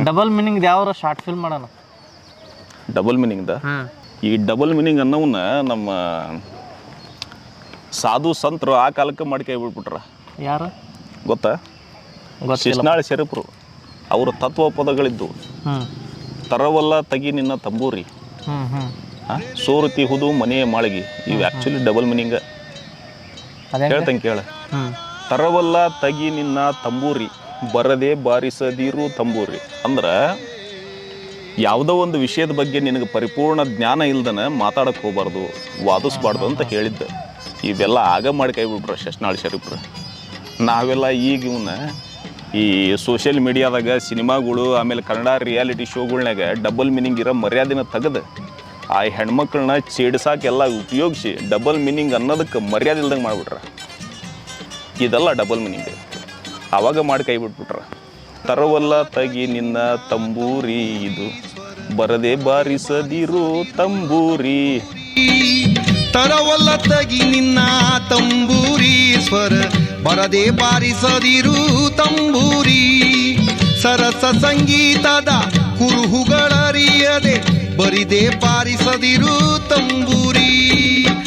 Double meaning ಯಾವ short film ಮಾಡೋಣ. Double ಮೀನಿಂಗ್ದ ಈ ಡಬಲ್ ಮೀನಿಂಗ್ ಅನ್ನೋವನ್ನ ನಮ್ಮ ಸಾಧು ಸಂತರು ಆ ಕಾಲಕ್ಕೆ ಮಾಡಿ ಕೈ ಬಿಟ್ಬಿಟ್ರ. ಯಾರು ಗೊತ್ತಾ? ಶಿಸ್ನಾಳ್ ಶರೀಫರು. ಅವರ ತತ್ವ ಪದಗಳಿದ್ದು ತರವಲ್ಲ ತಗಿ ನಿನ್ನ ತಂಬೂರಿ, ಸೋರುತಿ ಹುದು ಮನೆಯ ಮಾಳಿಗೆ. ಇವು ಆ್ಯಕ್ಚುಲಿ ಡಬಲ್ ಮೀನಿಂಗ್. ಹೇಳ್ತಂಗೆ ಕೇಳ. ತರವಲ್ಲ ತಗಿ ನಿನ್ನ ತಂಬೂರಿ, ಬರದೆ ಬಾರಿಸದಿರು ತಂಬೂರಿ. ಅಂದ್ರೆ ಯಾವುದೋ ಒಂದು ವಿಷಯದ ಬಗ್ಗೆ ನಿನಗೆ ಪರಿಪೂರ್ಣ ಜ್ಞಾನ ಇಲ್ದನ ಮಾತಾಡಕ್ಕೆ ಹೋಗ್ಬಾರ್ದು, ವಾದಿಸ್ಬಾರ್ದು ಅಂತ ಹೇಳಿದ್ದೆ. ಇವೆಲ್ಲ ಆಗ ಮಾಡಿ ಕೈ ಬಿಟ್ರು ಶಿಸ್ನಾಳ್ ಶರೀಫರು. ನಾವೆಲ್ಲ ಈಗ ಇವನ್ನ ಈ ಸೋಷಿಯಲ್ ಮೀಡಿಯಾದಾಗ ಸಿನಿಮಾಗಳು ಆಮೇಲೆ ಕನ್ನಡ ರಿಯಾಲಿಟಿ ಶೋಗಳ್ನಾಗ ಡಬಲ್ ಮೀನಿಂಗ್ ಇರೋ ಮರ್ಯಾದೆನ ತೆಗೆದು ಆ ಹೆಣ್ಮಕ್ಳನ್ನ ಚೇಡ್ಸಾಕೆಲ್ಲ ಉಪಯೋಗಿಸಿ ಡಬಲ್ ಮೀನಿಂಗ್ ಅನ್ನೋದಕ್ಕೆ ಮರ್ಯಾದೆ ಇಲ್ದಂಗೆ ಮಾಡಿಬಿಟ್ರ. ಇದೆಲ್ಲ ಡಬಲ್ ಮೀನಿಂಗ್. ಆವಾಗ ಮಾಡಿ ಕೈ ಬಿಟ್ಬಿಟ್ರ. ತರವಲ್ಲ ತಗಿ ನಿನ್ನ ತಂಬೂರಿ, ಇದು ಬರದೆ ಬಾರಿಸದಿರು ತಂಬೂರಿ. ತರವಲ್ಲ ತಗಿ ನಿನ್ನ ತಂಬೂರಿ, ಸ್ವರ ಬರದೆ ಬಾರಿಸದಿರು ತಂಬೂರಿ. ಸರಸ ಸಂಗೀತದ ಕುರುಹುಗಳರಿಯದೆ ಬರಿದೆ ಬಾರಿಸದಿರು ತಂಬೂರಿ.